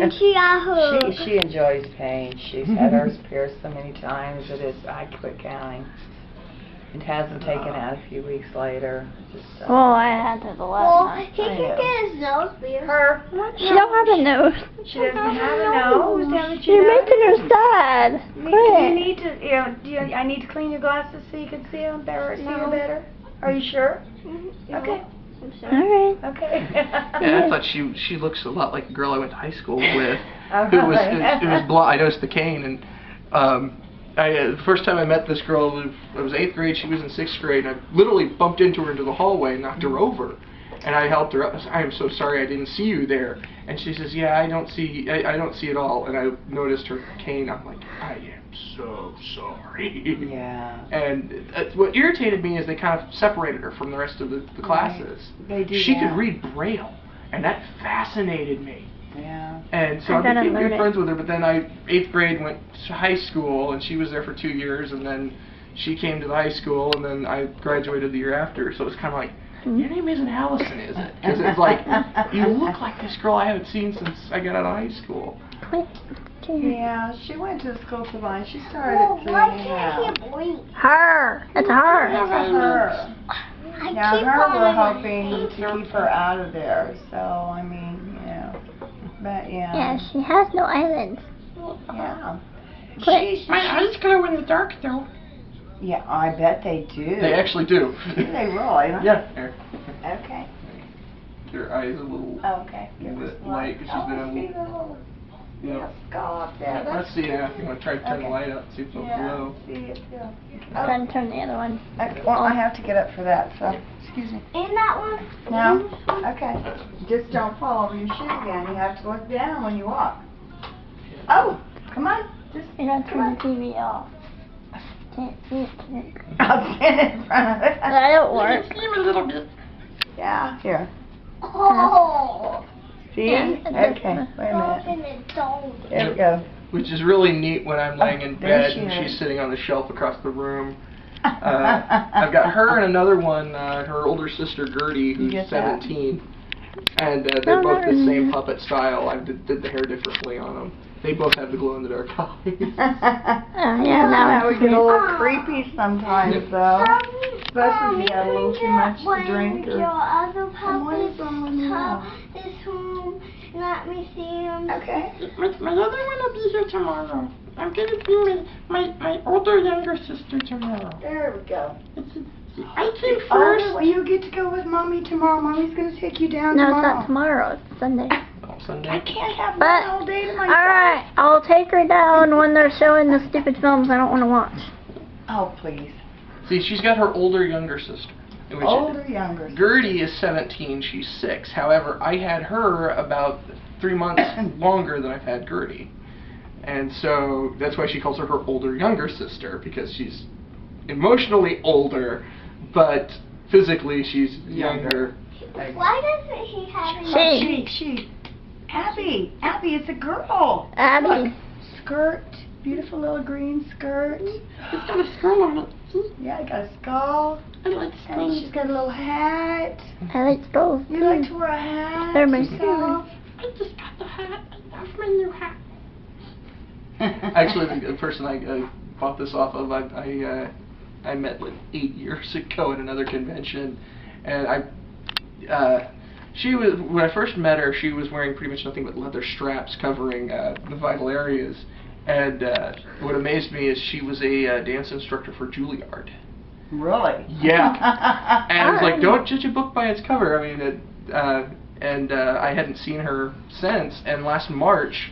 And she got her. She enjoys pain. She's had hers pierced so many times that I quit counting. It hasn't taken out a few weeks later. Just, well, I had to the last time. He can get his nose pierced. Her? She don't have a nose. She doesn't have a nose. Haven't you You're noticed? making her sad. You need to, I need to clean your glasses so you can see them better, see her better. Are you sure? Okay. Alright. Okay. Yeah, I thought she looks a lot like a girl I went to high school with. Who was it was blonde. I noticed the cane, and the first time I met this girl, it was 8th grade. She was in 6th grade, and I literally bumped into her into the hallway and knocked her over. And I helped her up. I said, "I am so sorry, I didn't see you there." And she says, "Yeah, I don't see it all." And I noticed her cane. I'm like, "I am so sorry." Yeah. And what irritated me is they kind of separated her from the rest of the classes. They do. She could read Braille, and that fascinated me. Yeah. And so I became good friends with her. But then 8th grade went to high school, and she was there for 2 years, and then she came to the high school, and then I graduated the year after. So it was kind of like, your name isn't Allison, is it? Because it's like, you look like this girl I haven't seen since I got out of high school. Yeah, she went to school to mine. She started at 3 and a half. Her. It's her. Her. Now her, we're hoping to keep her out of there. So I mean, but yeah. Yeah, she has no eyelids. Yeah. My eyes glow in the dark, though. Yeah, I bet they do. They actually do. Do they really? Yeah. Here. Okay. Your eyes a little. Okay. Bit light because she's been a little. Yeah, skull up there. Let's see now. You want to try to turn the light up, see if it'll glow. See it. Yeah. Try to turn the other one. Well, I have to get up for that, so excuse me. And that one. No? Okay. Just don't fall over your shoe again. You have to look down when you walk. Oh, come on. Just You gotta turn the TV off. Can't see it. I'll stand in front of it. That don't work. See him a little bit. Yeah, here. Oh. See? Okay, wait a minute. There we go. Which is really neat when I'm laying in there bed she and is. she's sitting on the shelf across the room. I've got her and another one, her older sister Gertie, who's 17. And they're both the same puppet style. I did the hair differently on them. They both have the glow-in-the-dark eyes. Yeah, Now we get a little creepy sometimes, though. Especially if you have a little too much to drink. Your other puppets now? this home, let me see them. Okay. My other one will be here tomorrow. I'm going to be my older, younger sister tomorrow. There we go. I came first. Oh, well, you get to go with Mommy tomorrow. Mommy's going to take you down No, tomorrow. it's not tomorrow. It's Sunday. Sunday. I can't have But, one all day to myself. alright, I'll take her down when they're showing the stupid films I don't want to watch. Oh, please. See, she's got her older, younger sister. Older, younger. Gertie is 17, she's 6. However, I had her about 3 months longer than I've had Gertie. And so that's why she calls her older, younger sister, because she's emotionally older, but physically she's younger. Why doesn't he have She. Abby, it's a girl. Abby. Look, skirt, beautiful little green skirt. It's got a skull on it. Yeah, it got a skull. I like And skulls. she's got a little hat. I like both. You like to wear a hat? They're my yourself? I just got the hat. I love my new hat. Actually, the person I bought this off of, I met like 8 years ago at another convention, and she was, when I first met her, she was wearing pretty much nothing but leather straps covering the vital areas. And what amazed me is she was a dance instructor for Juilliard. Really? Yeah. And I was like, don't judge a book by its cover. I mean, I hadn't seen her since. And last March,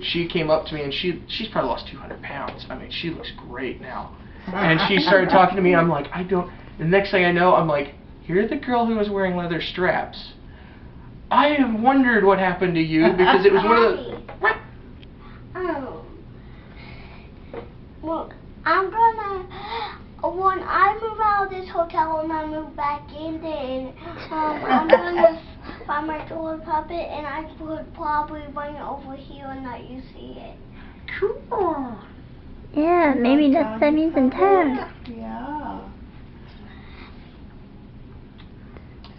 she came up to me, and she's probably lost 200 pounds. I mean, she looks great now. And she started talking to me. I'm like, the next thing I know, I'm like, you're the girl who was wearing leather straps. I have wondered what happened to you, because it was one of the... What? Well, I'm gonna, when I move out of this hotel and I move back in, then I'm gonna find my dollar puppet, and I would probably bring it over here and let you see it. Cool. Yeah, maybe that's Sammy's in town. Yeah.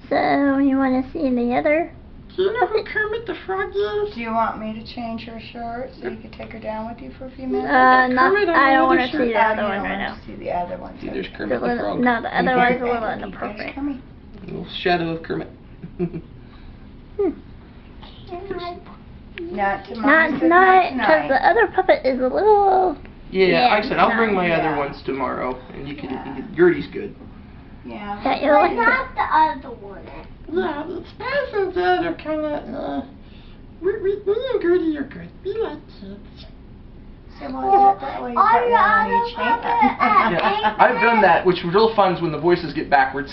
So, you want to see the other? Do you know who Kermit the Frog is? Do you want me to change her shirt so you could take her down with you for a few minutes? Not, Kermit on I the don't other want to shirt. see the other one right now. See the other one. See, there's The Kermit the little, Frog. no, the other one's a little inappropriate. Kermit. A little shadow of Kermit. Not tomorrow. Not tonight, because the other puppet is a little... Yeah, like I said, I'll bring no, my other yeah. ones tomorrow, and you can Gertie's good. Yeah. that you But like not the other one. Yeah, the Spazzles are kind of, me and Gertie are good. We like kids. So we'll get that way. Are You your got one on other each puppet hand. Yeah, I've done that, which was real fun is when the voices get backwards.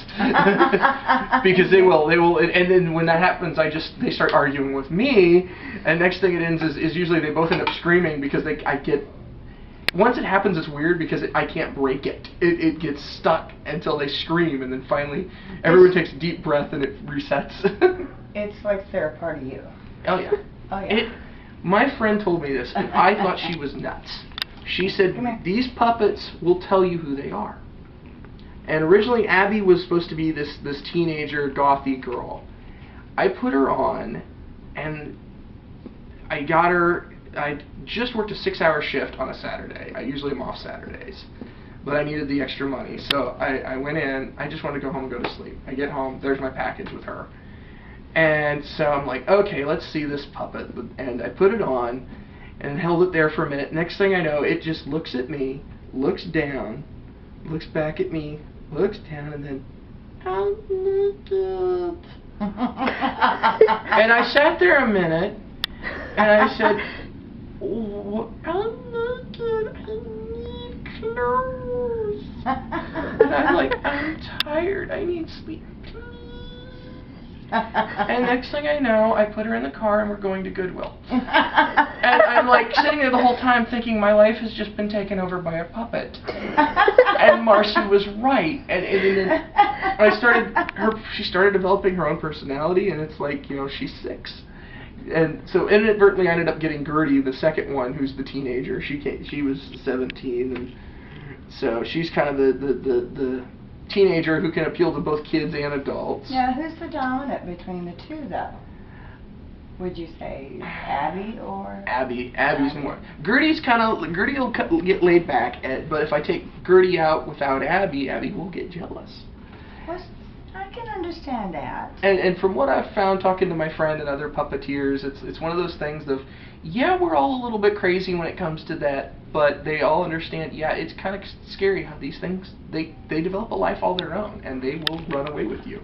Because they will, and then when that happens, they start arguing with me, and next thing it ends is usually they both end up screaming because once it happens it's weird because I can't break it. It gets stuck until they scream, and then finally everyone takes a deep breath and it resets. It's like they're a part of you. Oh yeah. Oh yeah. My friend told me this, and I thought she was nuts. She said, Come here. these puppets will tell you who they are. And originally Abbey was supposed to be this teenager, gothy girl. I put her on, and I just worked a 6-hour shift on a Saturday. I usually am off Saturdays. But I needed the extra money, so I went in. I just wanted to go home and go to sleep. I get home, there's my package with her. And so I'm like, okay, let's see this puppet. And I put it on and held it there for a minute. Next thing I know, it just looks at me, looks down, looks back at me, looks down, and then, I'm naked. And I sat there a minute, and I said, oh, I'm naked, I need clothes. And I'm like, I'm tired, I need sleep. And next thing I know, I put her in the car and we're going to Goodwill. And I'm like sitting there the whole time thinking my life has just been taken over by a puppet. And Marcy was right. And then she started developing her own personality, and it's like, she's 6. And so inadvertently I ended up getting Gertie, the second one, who's the teenager. She was 17, and so she's kind of the teenager who can appeal to both kids and adults. Now, who's the dominant between the two, though? Would you say Abbey or? Abbey. Abby's more. Gertie will get laid back, but if I take Gertie out without Abbey, Abbey will get jealous. Well, I can understand that. And from what I've found talking to my friend and other puppeteers, it's one of those things of, yeah, we're all a little bit crazy when it comes to that, but they all understand, yeah, it's kind of scary how these things, they develop a life all their own, and they will run away with you.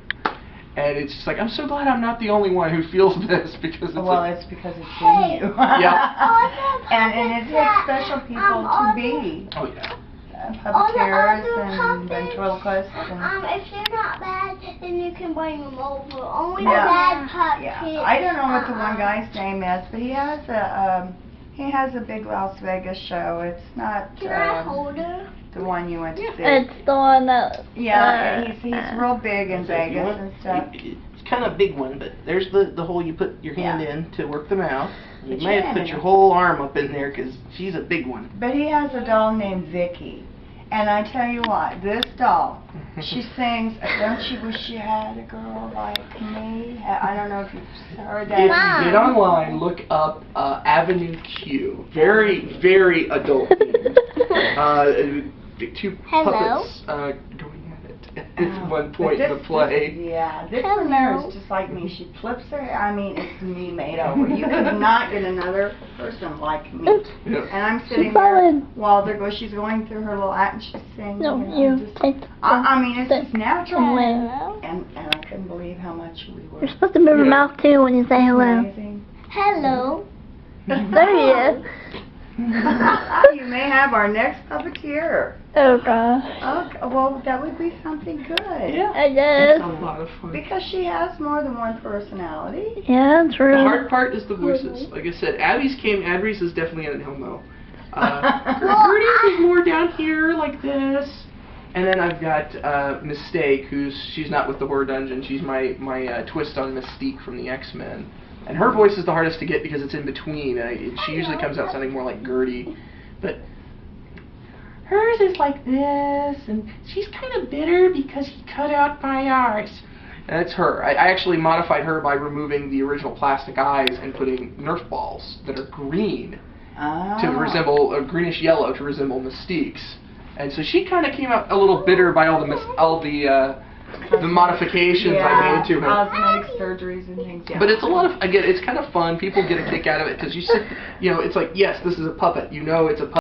And it's just like, I'm so glad I'm not the only one who feels this, because it's it's because it's in you. Yeah. And it takes special people to be Oh, yeah. puppeteers and ventriloquists. If you're not bad, then you can bring them over. Only Yeah. the bad puppets. Yeah, I don't know what the one guy's name is, but he has a big Las Vegas show. It's not Can I hold her? the one you went to see. It's the one that... Yeah, he's real big in Vegas and stuff. It's kind of a big one, but there's the hole you put your hand in to work them out. You Put may your have hand put in your it. whole arm up in there, because she's a big one. But he has a doll named Vicky. And I tell you what, this doll, she sings, don't you wish you had a girl like me? I don't know if you've heard that. If you get online, look up Avenue Q. Very, very adult themed. Two puppets going at it at one point in the play. This one there is just like me. She flips her hair. I mean, it's me made over. You could not get another person like me. Yeah. And I'm sitting She's there falling. while she's going through her little act and she's singing. No, you know, you just- take I mean, it's just natural. Hello. And I couldn't believe how much we were. You're supposed to move your mouth too when you say hello. Amazing. Hello. There he is. You may have our next puppeteer. Oh gosh. Okay, well, that would be something good. Yeah. I guess. It's a lot of fun. Because she has more than one personality. Yeah, true. The hard part is the voices. Like I said, Abby's is definitely an Elmo. Gertie's is more down here like this. And then I've got Mistake, she's not with the Horror Dungeon. She's my twist on Mystique from the X-Men. And her voice is the hardest to get because it's in between. She usually comes out sounding more like Gertie. But hers is like this, and she's kind of bitter because he cut out my eyes. And that's her. I actually modified her by removing the original plastic eyes and putting Nerf balls that are green to resemble, greenish yellow to resemble Mystique's. And so she kind of came out a little bitter by all the modifications I made to her. Cosmetic surgeries and things. Yeah. But it's a lot of, again, it's kind of fun. People get a kick out of it because you sit, you know, it's like, yes, this is a puppet. You know it's a puppet.